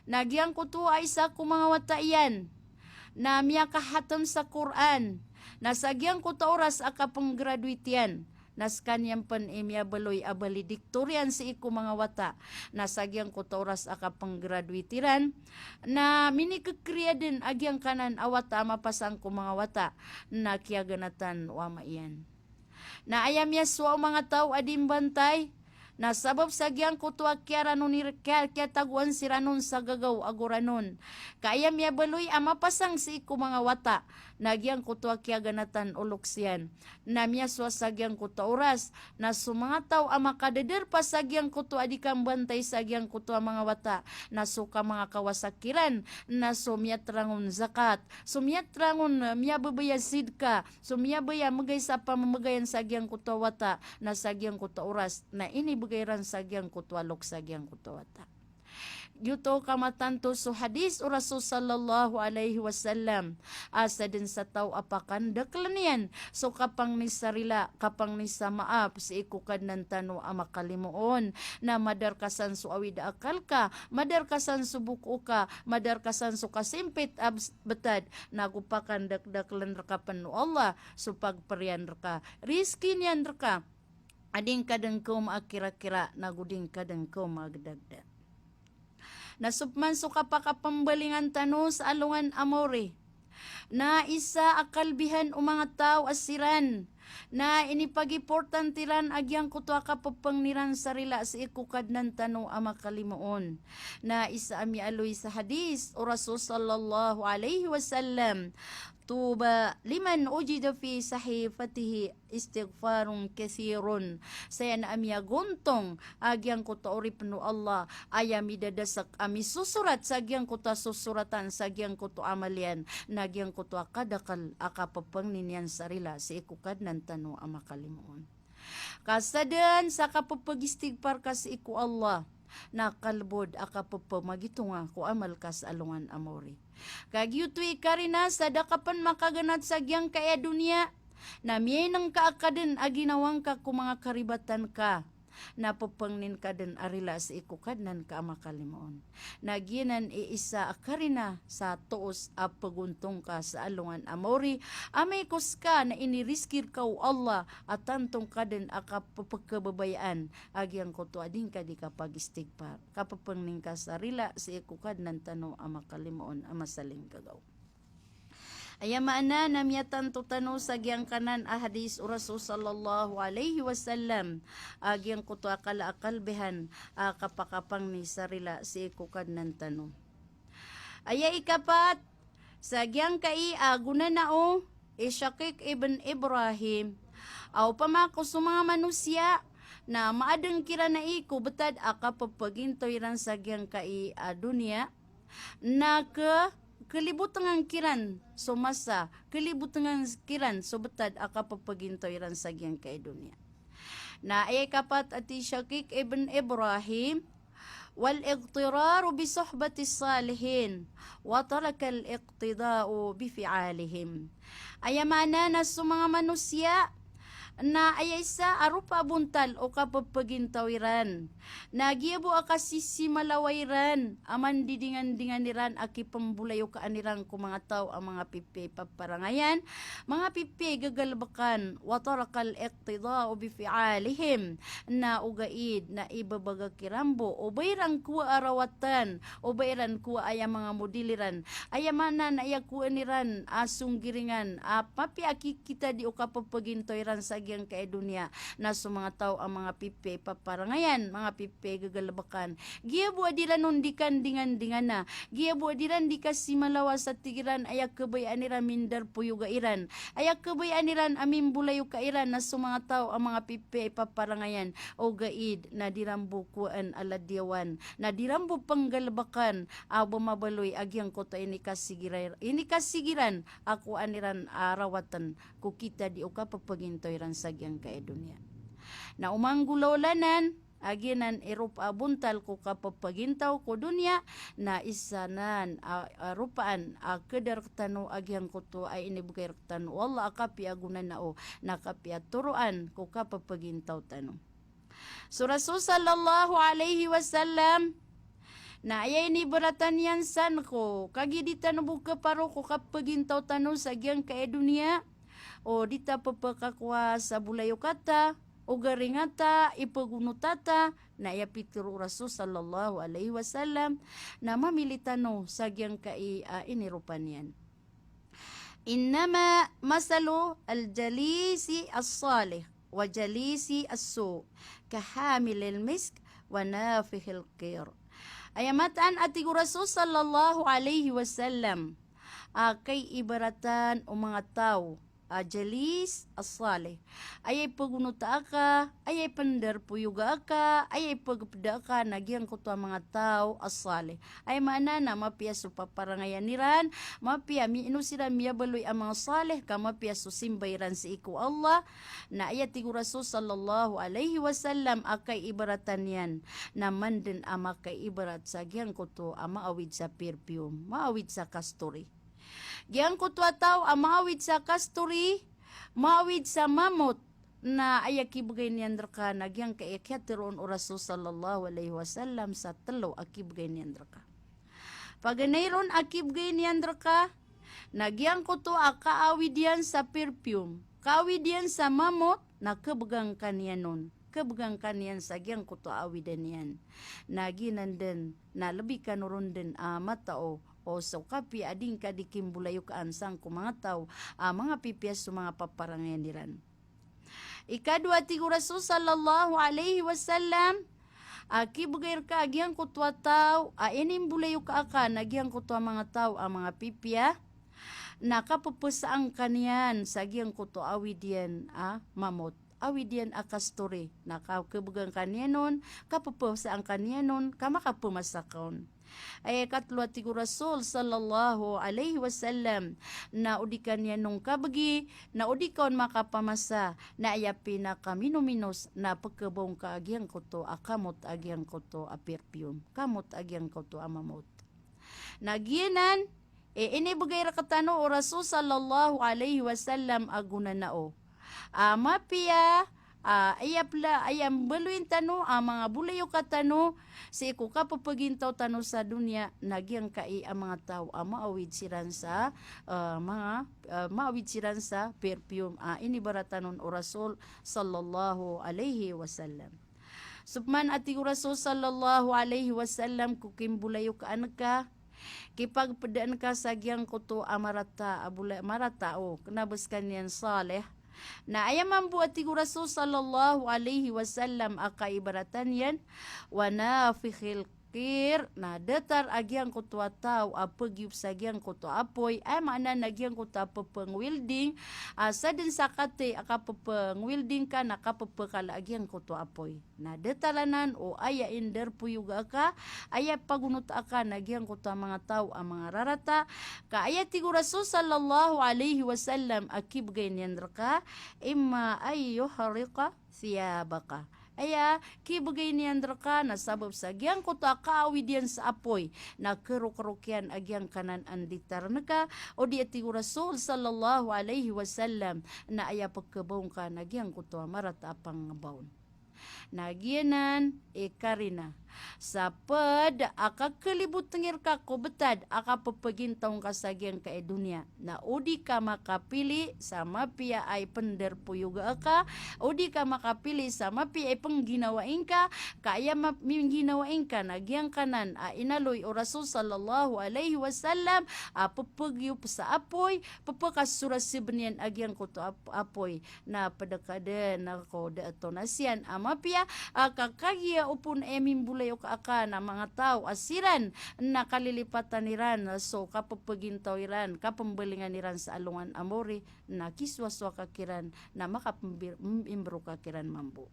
nagyang kuto ay sa mga wataiyan na miya kahatam sa Quran na sagyang kuto oras akapang graduate yan. Nas kanyang pan imya baloy abalediktorian si iku mga wata na sagyang kutoras akapang graduitiran na minikakriya din agyang kanan awata mapasang ko mga wata na kiyaganatan wama iyan. Na ayam yaswa mga tao adim bantay na sabab sagyang kutwa kiaranon kya taguan siranon sa gagaw aguranon. Kayam ya baloy mapasang si iku mga wata nagyang kutwa kya ganatan uluksyan. Na miyaswa sagyang kutwa oras na sumanga tao makadeder pa sagyang kutwa adikang bantay sagyang kutwa mga wata na suka mga kawasakiran na sumyatrangon zakat sumyatrangon miyababaya sidka sumyabaya magay sa pamamagayan sagyang kutwa wata na sagyang kutwa oras na ini bagayran sagyang kutwalok sagyang kutwata. Yuto kamatanto so hadis o Rasul sallallahu alaihi wasallam asa din sa tao apakan daklan yan so kapang ni sarila kapang ni sa maap si ikukad ng tano makalimuon na madarkasan so awid akal ka madarkasan so buko ka madarkasan so kasimpit betad nagupakan daklan rakapan no Allah so pagparian ka riskin yan ka ading kadang ko maakira-kira naguding kadang ko magdagdag. Nasupman so kapakapambalingan tano sa alungan amore. Na isa akalbihan o mga tao asiran. Na inipagiportantiran agyang kutwa kapapangniran sarila sa ikukad ng tano amakalimuon. Na isa ami aloy sa hadis o Rasul sallallahu alaihi wasallam. Tuba liman ujida fi sahifatihi istighfarun kathirun saya na amya guntong agyang kuta orip no Allah ayami dadasak ami susurat sa agyang kuta susuratan sa agyang kuta amalyan nagyang kuta kadakal akapapang ninyan sarila sa ikukad ng tano amakalimuon. Kasadan sa kapapagistigpar kas iku Allah na kalbod akapapamagitunga ko amal kas alungan amori. Kagyutoy karina sa dakapan makaganat sa gyang kaya dunia na miyay nang kaakaden aginawang ka kung mga karibatan ka na papangnin ka din arila sa ikukadnan ka makalimuon. Naginan iisa akarina sa tuos a paguntong ka sa alungan amori amay kus ka na iniriskir ka o Allah at tantong ka din akapapagkababayaan agyang ko to ading ka di kapag istigpar kapapangnin ka sa arila sa ikukadnan tano a makalimuon a masaling kagaw. Ayamaana namyatan tutano sa gyang kanan hadis o Rasul sallallahu alaihi wasallam agyang kuto akala akalbehan kapakapang ni sarila si ikukad ng tano. Aya ikapat sa gyang kai guna nao Ishakik ibn Ibrahim Aw pamako sa mga manusia na maadeng kira na iko betad aka papagintoy ran sa giyang kai dunia na kalibutan ang kiran so masa kalibutan ang kiran so betad aka papagintoy ran sa giyang kai dunia. Na ay kapat ati Shakik ibn Ibrahim wal iqtiraru bi suhbati salihin wa taraka al iqtida'u bi fi'alihim. Ayamana na sa mga manusia na ayay sa arupa buntal o kapagpagintawiran. Nagyabo akasisi malawayran, aman didingan-dingan niran aki pambulayo kaaniran ko mga tao ang mga pipi paparangayan, mga pipi gagalbakan, watarakal iqtida o bifialihim, na ugaid na ibabaga kirambo, o bayrang kuwa arawatan, o bayran kuwa aya mga modiliran, ayamanan aya kuwa niran asung giringan, papi aki kita di o kapagpagintawiran sa agyang kay dunia na sa mga tao ang mga pipe paparangayan, mga pipe gagalabakan. Giyabu adiran nundikan dingan-dingan na. Giyabu adiran di kasi malawas sa tigiran ayak kabayaan niran mindar puyo gairan. Ayak kabayaan niran amin bulayo kairan na sa mga tao ang mga pipe paparangayan o gaid na dirambo kuan aladyawan. Na dirambo panggalabakan abo mabaloy agyang kota ini kasigiran ako aniran arawatan ko kita di o kapagpagintoy ran sagyang kay dunia. Na umanggulawlanan aginan Eropa buntal ko kapagpagintaw ko dunia na isanan rupaan kedar tanu agyang ko to ay inibugay tanu wala akapi agunan na o nakapi turuan ko kapagpagintaw tanu. So Rasul sallallahu alaihi wasallam na ayay ni beratan yan san ko kagiditan buka paro ko kapaggintaw tanu sa agyang kay dunia o dita papakakwa sa bulayo kata o garingata ipagunutata na yapitiro Rasul sallallahu alaihi wasallam na mamilitano sa agyang kay inirupan yan. Innama masalu al-jalisi as-salih wa jalisi as-su kahamilil misk wa nafihil qir. Ayamatan ati Rasul sallallahu alaihi wasallam kay ibaratan o mga tao jalis as-salih ayay pagunuta ka ayay pandar puyuga ka ayay pagpeda ka nagyang kuto mga tao as-salih ay mana na mapia su paparangayan niran mapia mi inusiran miya baloy ang mga salih ka mapia su simbayran si iku Allah na ayat ti Rasul sallallahu alaihi wasallam akay ibaratan yan naman din ama kay ibarat sa gyang kuto maawid sa perfume maawid sa kasturi. Giyang kutwa tao ang maawid sa kasturi, maawid sa mamot na ayakibugay niyan ka nagyang kayakyateroon o Rasul sallallahu alaihi wasallam sa talo akibugay niyan ka. Paganayron akibugay niyan ka, nagyang kutwa kaawid yan sa perfume, kaawid yan sa mamot na kabugang kanyanon. Kabugang kanyan sa gyang kutwa awidan yan. Naginan din na labi kanuron din matao o so kapi ading kadikim bulayo kaansang ko mga tao mga pipiyas so mga paparangayan niran. Ikadua ti Rasul sallallahu alaihi wasallam kibugay ka agyang kutwa tao inim bulayo ka nagyang kutwa mga tao mga pipya nakapupusaang kanyan sa agyang kutwa awidyan mamot awidyan akastore nakakibugang kanyanon kapupusaang kanyanon kamakapumasakon. Ay katlo ti Rasul sallallahu alaihi wasallam na udikan niya nung kabagi na udikon makapamasa na aya pinakaminuminos na pagkabong kaagyang koto akamot agyang koto perfume kamot agyang koto mamot naginan inibugay ra katano o Rasul sallallahu alaihi wasallam aguna nao mapia ayam beluin tanu mga bulayo katano si iku kapapagintaw tanu sa dunia nagyang kai ang mga tao maawid siran sa maawid siran sa perfume inibaratanon o Rasul sallallahu alaihi wasallam. Subman ati Rasul sallallahu alaihi wasallam kukimbulayo ka anka kipagpadaan ka sa gyang kuto marata o kanabas kanyan saleh na ayaman buat ti Rasul sallallahu alaihi wasallam akaibaratan yan wa nafikhil fakir na datar agyang kuto tao apagyup sa agyang kuto apoy ay maana nagyang kuto pangwilding sa din sakate akapangwilding ka nakapapakala agyang kuto apoy na datalanan o aya inder puyuga ka aya pagunot aka nagyang kuto mga tao ang mga rarata ka aya tigu Rasul sallallahu alaihi wasallam akibgay niyan ka imma ay yuharika thiyabaka aya kibagay ni Andra ka na sabab sa agyang kuto kaawid yan sa apoy na kerok-kerokyan agyang kanan anditar na ka o di ati Rasul sallallahu alaihi wasallam na aya pagkabawang ka nagyang kuto marata apang bawon nagyanan karina sapad akakalibut tengir ka ko betad akapapagintong kasagyang ka dunia na udi ka makapili sama pia ay pender puyuga ka udi ka makapili sama pia ay pangginawain ka kaya mapinginawain ka nagyang kanan inaloy o Rasul sallallahu alaihi wasallam papagyup sa apoy papakasurasibnian agyang kuto apoy na padakada na ko dato nasyan ama pia kakagya upon emimbulay o kaaka na mga tao asiran na kalilipatan niran so kapapagintaw iran kapambalingan niran sa alungan amori na kiswaswa kakiran na makapimbro kakiran mambu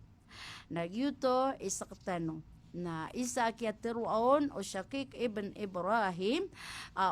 nagyuto isak tanong na isa kiatiruaon o Shakik ibn Ibrahim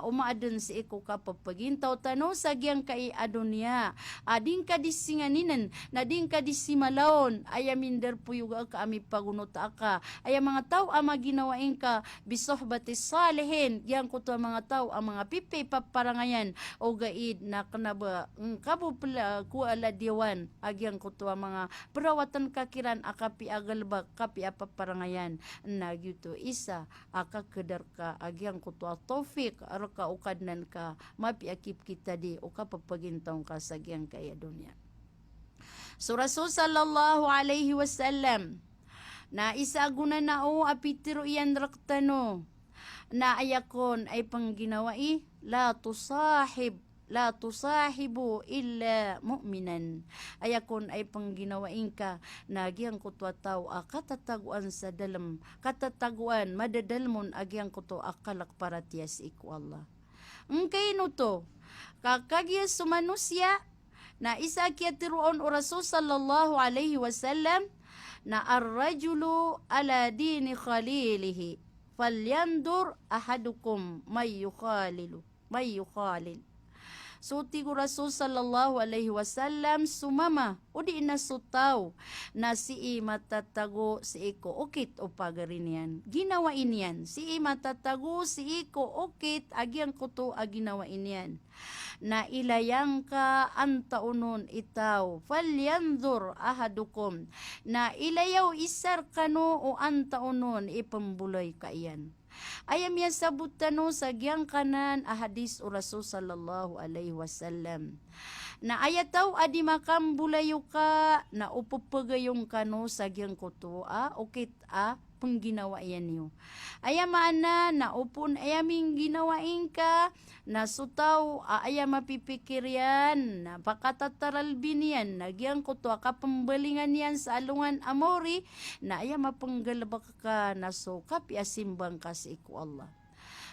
umaadun si iko kapapagintaw tano sa giyang kay adunya ading kadisinganinan na ding kadisimalaon ayaminder puyuga ka ami pagunota ka ay mga tao ama ginawain ka bisohbati salihin giyang kuto mga tao ang mga pipi paparangayan o gaid na kanaba kabupla kuala diwan agyang kuto mga perawatan kakiran akapi agalba kapi paparangayan nagyuto isa akakedar ka agyang kuto tofik arka ukadnan ka mapiakip kita di o kapapagintong ka sa agyang kaya dunya. So Rasul sallallahu alaihi wasallam na isa guna na o apitiro iyan raktano na ayakon ay pangginawai la tusahibu illa mu'minan ayakon ay pangginawain ka nagyang kuto tao katataguan sa dalam katataguan madadalmon agyang kuto akalak para tiyas iku Allah kaino to kakagya sumanusya na isa kiatiruon o Rasul sallallahu alaihi wasallam na ar-rajulu ala dini khalilihi falyandur ahadukum may yukhalil so tigo Rasul sallallahu alaihi wasallam sumama o di nasutaw na si matatago si iko ukit o pagarinyan ginawain yan si matatago si iko ukit agyang kuto aginawain yan na ilayang ka antaunon itaw falyanzur ahadukum na ilayaw isar kano o antaunon ipambuloy ka iyan ayam yan sabutano sa giyang kanan ahadis o Rasul sallallahu alaihi wasallam na ayataw adi makambulayo ka na upupagayong kano sa giyang kuto ukit pangginawa yan niyo. Ayamaan na upon ayaming ginawain ka, na sutaw, ayam mapipikir yan, na pakatataralbin yan, nagyang kuto, kapambalingan yan sa alungan amori, na ayam mapanggalabak ka, na sukap, yasimbang ka sa iku Allah.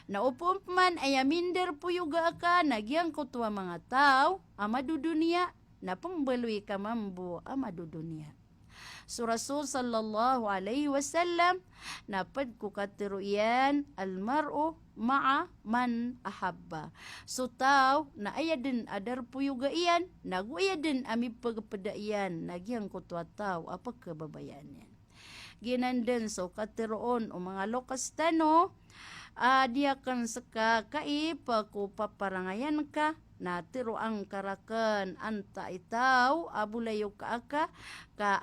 Na upon man ayaminder puyuga ka, nagyang kuto mga tao, amadudunia, na pangbalwi ka mambo, amadudunia. So Rasul sallallahu alaihi wasallam napad ko katiruyan almar'u ma'a man ahabba. So tao na ayadin adar puyuga iyan, naguyadin ami pagpadaiyan, nagyang kutwa tao apag kababayan yan. Ginandan so katiroon o mga lokas tano, dia kan saka kaipa ko paparangayan ka, na tiro ang karakan anta itaw abulayo ka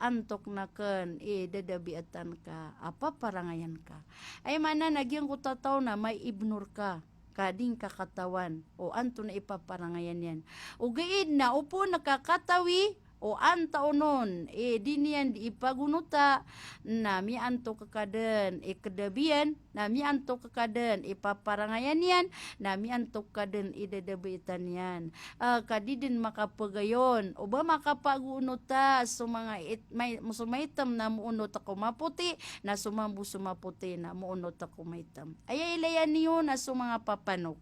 antok na ken dadabiatan ka apa parangayan ka ay mana nagyang kutataw na may ibnur ka kading kakatawan o anto na ipaparangayan yan ugaid na upo nakakatawi o antaunon dinian di ipagunuta na mianto kakaden kedabian na mianto kakaden ipaparangayan yan na mianto kaden idedebitan yan kadidin makapagayon o ba makapagunuta so mga sumaitam na muunot ako maputi na sumambu sumaputi na muunot ako maitam ay ilayan niyo na so mga papanok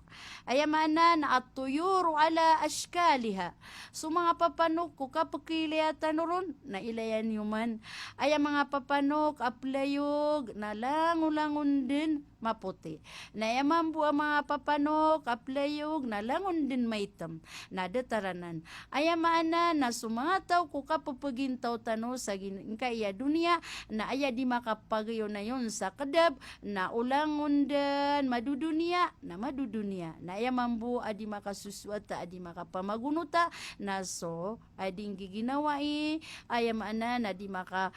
ay mana na atuyuro ala ashkaliha so mga papanok ko kapakiliyatan ron na ilayan niyo man ay mga papanok aplayog na langulangon din maputi na yamambu ang mga papanok aplayog na langon din maitam na detaranan ay maana na sumataw ko kapapagintaw tano sa kaya dunia na aya di makapagayo na yon sa kadab na ulangon din madudunia na aya mambu adi makasuswata adi makapamagunuta na so ading giginawai aya maana na di maka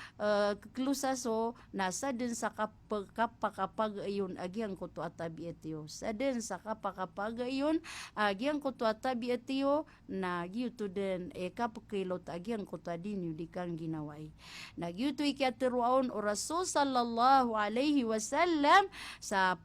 keklusa so nasa din sa kapakapagayon agyang ko to atabi etiyo sa din sa kapakapagayon agyang ko to atabi etiyo na gyuto din kapakilot agyang ko to adin yu di kang ginawai na gyuto ikiatiruaon o Rasul sallallahu alaihi wasallam sa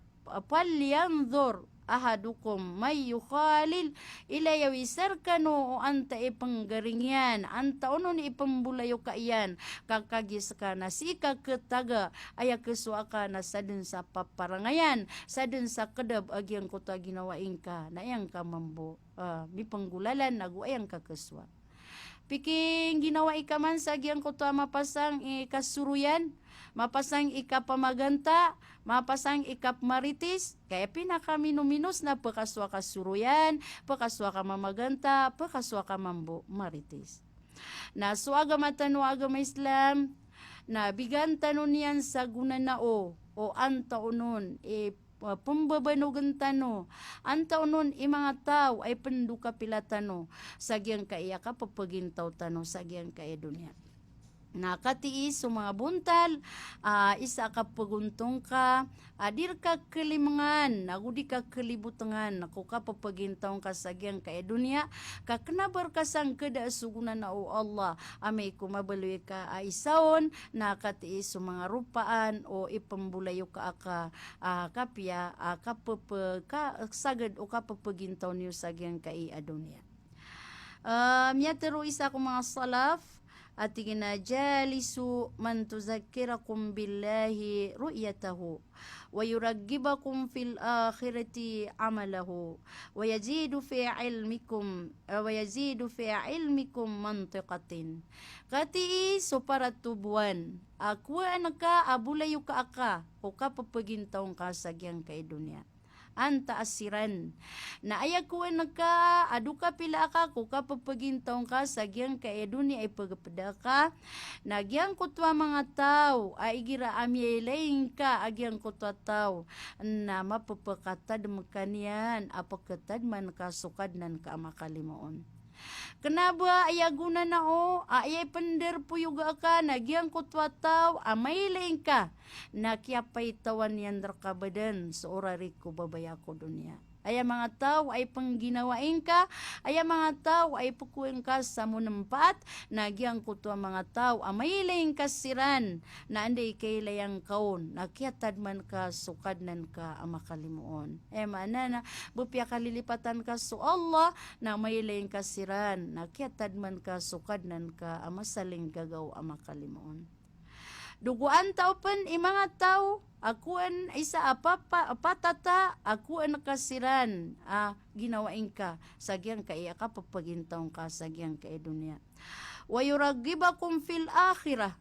palyanzur ahadukum may yukhalil ilaya wisarkano o anta ipanggaringyan anta unon ipambulayo kaiyan kakagis ka na si kaketaga aya kesua ka na sadin sa paparangayan sadin sa kedab agyang kota ginawain ka na yang kamambo mi panggulalan nagu ayang kakesua piking ginawa ikaman sa agyang kota mapasang ikasuruyan mapasang ikapamaganta, mapasang ikapmaritis, kaya pinakaminuminus na pakaswa ka suruyan, pakaswa ka mamaganta, pakaswa ka maritis. Na suaga matano agama Islam, na biganta nun yan sa gunanao o antaunon, pambabanugan tano antaunon mga tao ay penduka pilatano sagyang kaya kapapagintaw tano sagyang kaya dunia nakatiis sa mga buntal isa ka paguntong ka adir ka kalimangan nagudi ka kalibutangan naku ka papagintaw ka sagyang kaya dunia kaknabar ka sang kada sugunan na o Allah amay kumabaloy ka aisaon nakatiis sa mga rupaan o ipambulayo ka kapya sagad o kapapagintaw niyo sagyang kaya dunia miyatero isa ko mga salaf at ginajalisu man tuzakkirakum billahi ru'yatahu wa yuraggibakum fil akhirati amalahu wa yazidu fi ilmikum mantiqatin kati so para tubuan aku anaka abulayo ka aka o kapapagintaw ka sagyang kay dunya anta asiran na ayakuan nagka aduka pila ka ko kapapagintaw ka sagyang kaeduni ay pagpada ka nagyang kutwa mga tao ay gira amyelaing ka agyang kutwa tao na mapapakatad makanian apakatad man kasukad nan ka makalimuon kenapa ayaguna na o ayay pander puyuga ka nagyang kutwa tao amailing ka nakiapay tawan yan drakabadan sa orari ko babaya ko dunia aya mga tao ay pangginawain ka aya mga tao ay pukuin ka sa munampat nagyang kutwa mga tao amailing kasiran na anday kailayang kaon nakiatad man ka sukadnan ka amakalimuon manana bupya kalilipatan ka so Allah na mailing kasiran nakiatad man ka sukadnan ka amasaling gagaw amakalimuon duguan tao pan mga tao akuan isa apatata akuan nakasiran ginawain ka sagyang kaya ka papagintaw ka sagyang kaya dunia wa yuragibakum fil akhirah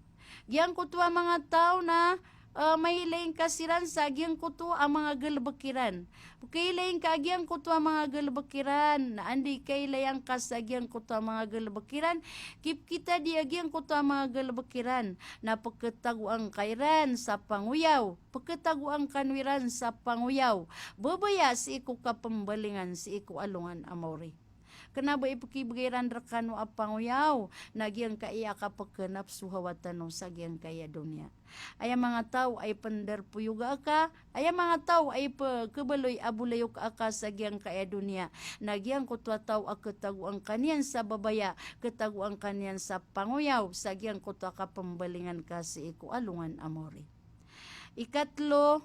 gyang kutwa mga tao na mahilaing kasiran sa agyang kuto ang mga galabakiran. Kailaing ka agyang kuto ang mga galabakiran na andi kailayang ka sa agyang kuto ang mga galabakiran. Kip kita di agyang kuto ang mga galabakiran na pagkatago ang kairan sa panguyaw. Pagkatago ang kanwiran sa panguyaw. Babaya si iku kapambalingan si iku alungan amori. Kenapa ipakibagiran rekano apanguyaw? Nagyang kaya kapagkanap suhawatano sa gyang kaya dunia. Ay mga tao ay pandarpuyuga ka, ay mga tao ay pagkabaloy abulayok aka sa gyang kaya dunia. Nagyang kutwa tao akatago ang kanyan sa babaya, katago ang kanyan sa panguyaw, sa gyang kutwa ka pambalingan ka si iko alungan amori. Ikatlo,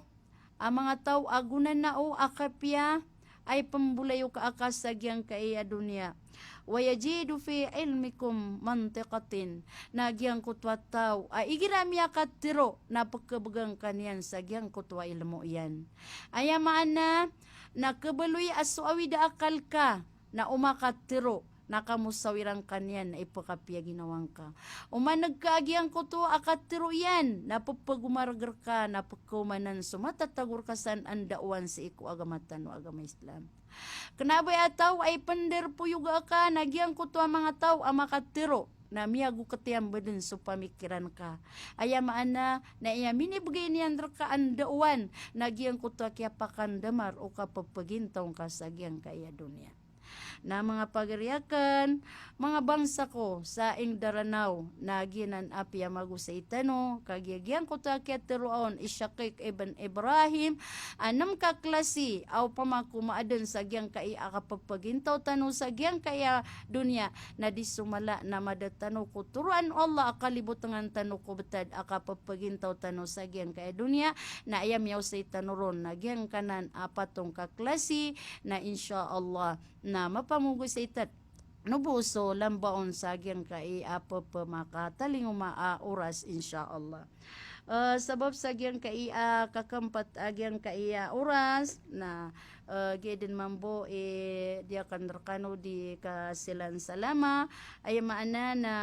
ang mga tao agunan na o akapya, ay pambulayo ka akas sa gyang kaya dunia. Wayajidu fi ilmikum mantiqatin, nagyang kutwa tao ay igiramya katiro na pagkabagang kanyan sa gyang kutwa ilmo yan. Ayamaan na kabaloy aso awida akal ka na umakatiro nakamusawirang kanyan na ipakapya ginawang ka. Nagkaagiang ko to akatiro yan, napapagumaragar ka, napagkumanan sumatatagur ka san andauan sa iku agamatan o agama Islam. Kanabay ataw ay pander puyuga ka, nagyang ko to ang mga tao ang makatiro, na miyago katiyang badun so pamikiran ka. Ayamaan na iya minibigay niyan ka andauan, nagyang ko to kaya pakandamar o kapapagintaw ka sa gyang kaya dunia. Na mga pagariakan, mga bangsa ko sa ing daranaw na ginan apya magu sa itano, kagyagyan ko takyat teruon Isyakik ibn Ibrahim, anam kaklasi aw pamakumaadon sa gyang kaya akapagpagintaw tano sa gyang kaya dunia na di sumala na madatano ko turuan Allah akalibutangan tano ko betad akapagpagintaw tano sa gyang kaya dunia na ayam yaw sa itanuron na gyang kanan apatong kaklasi na insya Allah na mapamugoy sa itat nubuso lambaon sa gyang kai apo pamakataling oras insyaallah. Sabab sa gyang kai kakampat agyang kai oras na geden mambo dia kan rekano di kasilan salama ay maana na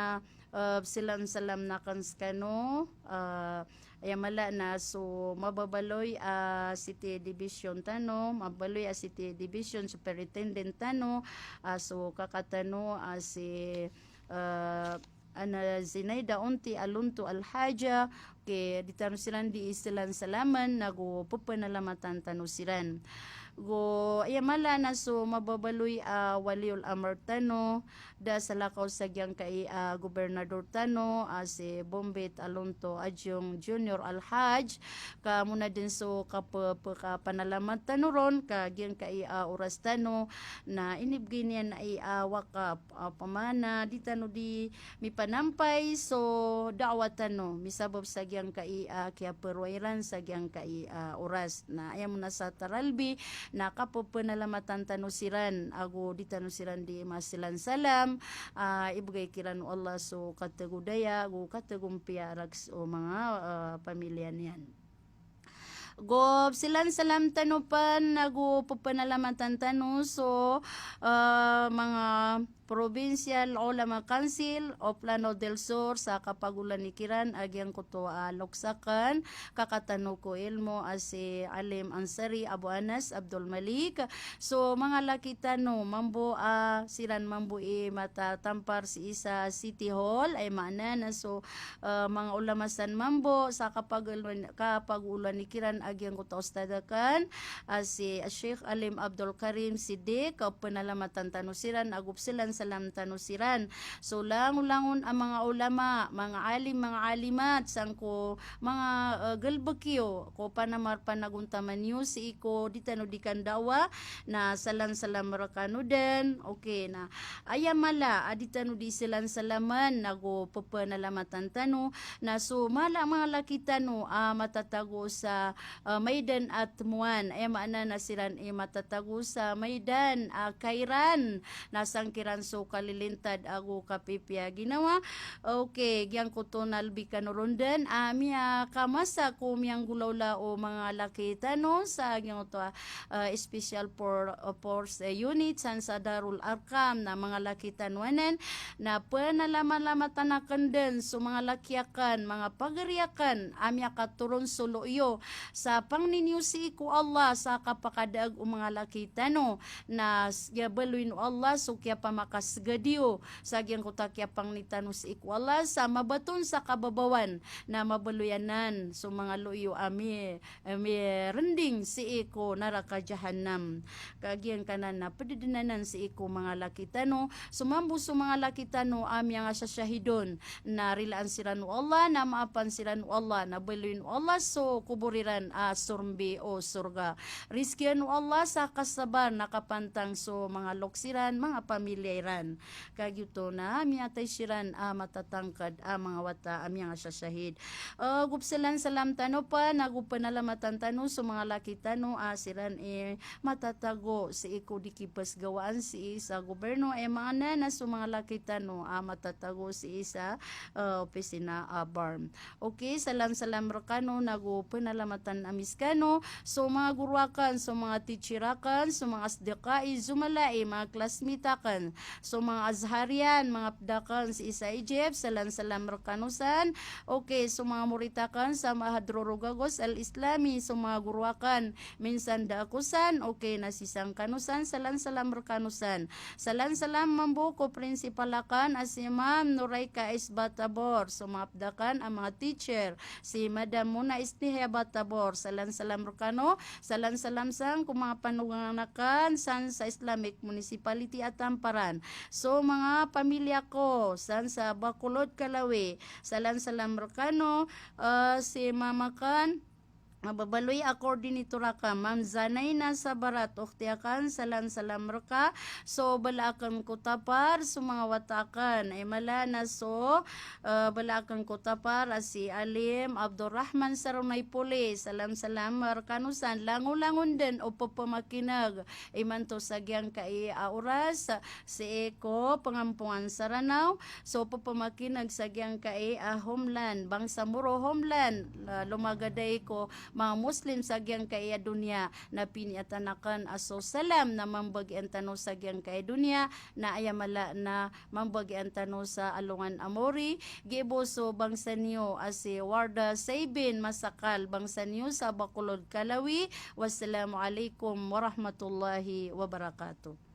silan salam na kanskano ayamala na so mababaloy City Division tano, mabaloy City Division Superintendent tano, so kakatano si ana Zinaida Unti Alunto Alhaja ke ditano silan di istilan salaman nago pupanalamatang tano silan. Go ayamala na so mababaloy Waliul Amr tano da salakaw sa gyang kay gobernador tano si Bombet Alonto Adjong Junior Alhaj ka muna din so panalamat tano ron ka gyang kay oras tano na inibgay niya na wakap pamana di tano di mi panampay so dawat tano misabab sa gyang kay kaya perwairan sa gyang kay oras na ayam na sa Taralbi na kapupunalamatan tanusiran ago di tanusiran di masilan salam ibigay kiran Allah so katagudaya go katagumpia rags o mga pamilya niyan. Gob silan salam tanupan nago pupunalamatan tanu so mga Provincial Ulama Council o Plano del Sur sa Kapagulan ni Kiran agyang kuto loksakan kakatano ko ilmo si Alim Ansari Abu Anas Abdul Malik so mga lakitano mambo siran mambo matatampar si isa City Hall ay maana na so mga ulamasan mambo sa Kapagulan ni Kiran agyang kuto ustadakan si Sheikh Alim Abdul Karim Siddiq o panalamatan tanusiran agup silan salam tanusiran. So langon ang mga ulama, mga alim, mga alimat, sangko mga galbakyo, ko panamar panaguntaman nyo si iko ditano di kandawa na salam rakano den, okay na ayamala aditano di silan salaman nago papanalamatang tano na so mala mga lakitano matatago sa Maidan at Muan ayamana na silan matatago sa Maidan Kairan nasangkiran so kalilintad ago kapipya ginawa okay gyang kutonal bikanurondan amia kamasa ko miyang gulawla o mga lakitano sa gyang to special force unit san sa Darul Arkam na mga lakitanwanan na panalaman-lamatan na kanden so mga lakyakan mga pagariakan amia katuron suluyo sa pangninyo si iku Allah sa kapakadag o mga lakitano na yabaluin Allah so kya pamakasgadiyo sa agyang kutakya pangnitano si iku Allah sa mabaton sa kababawan na mabaluyanan so mga luyo ami rending si iko naraka jahannam kagyan kanan na padidinanan si iko mga lakitano sumambo so mga lakitano ami nga sa syahidon na rilaan sila no Allah na maapan sila no Allah na baluin Allah so kuburiran surmbi o surga riskian no Allah sa kasabar nakapantang so mga loksiran mga pamilyairan kagyuto na ami atay siran matatangkad mga wata ami nga sa syahid gupselan salam tano pa nagupanalamatang tano so mga lakitano siran matatago si iko di kipas gawaan si isa gobyerno mga na so mga lakitano matatago si isa opisina barm okay salam rekano nagupanalamatang amiskano so mga guruakan so mga teacherakan so mga asdikai zumalai mga klasmitakan so mga azharian mga pdakan si isa Egypt salam rekanusan okay so mga muritakan sa mahadrorogagos al-Islami so mga guruakan minsan daakusan okay nasisang kanusan salam rekanusan salam mambuko prinsipalakan as Imam Nuraika Isbatabor so mapdakan ang mga teacher si Madam Muna Istihe Batabor salam rekano salam sang kung mga panunganakan san sa Islamic Municipality at Tamparan so mga pamilya ko san sa Bacolod Kalawi salam rekano si Mamakan mababaloy coordinator ka Ma'am Zanay na sa barat uktiakan salam reka so balaakan ko tapar so mga watakan ay mala na so balaakan ko tapar si Alim Abdurrahman Sarunay Puli salam rekanusan langon din o papamakinag ay manto sagyang kai oras si Eko pangampungan Saranaw so papamakinag sagyang kai homeland Bangsamoro homeland lumagaday ko mga Muslim sa gyang kaya dunya na piniatanakan aso salam na mambagian tano sa gyang kaya dunya na ayamala na mambagian tano sa Alungan Amori giboso bangsa niyo asi Warda Saybin Masakal bangsa niyo sa Bacolod Kalawi wassalamu alaikum warahmatullahi wabarakatuh.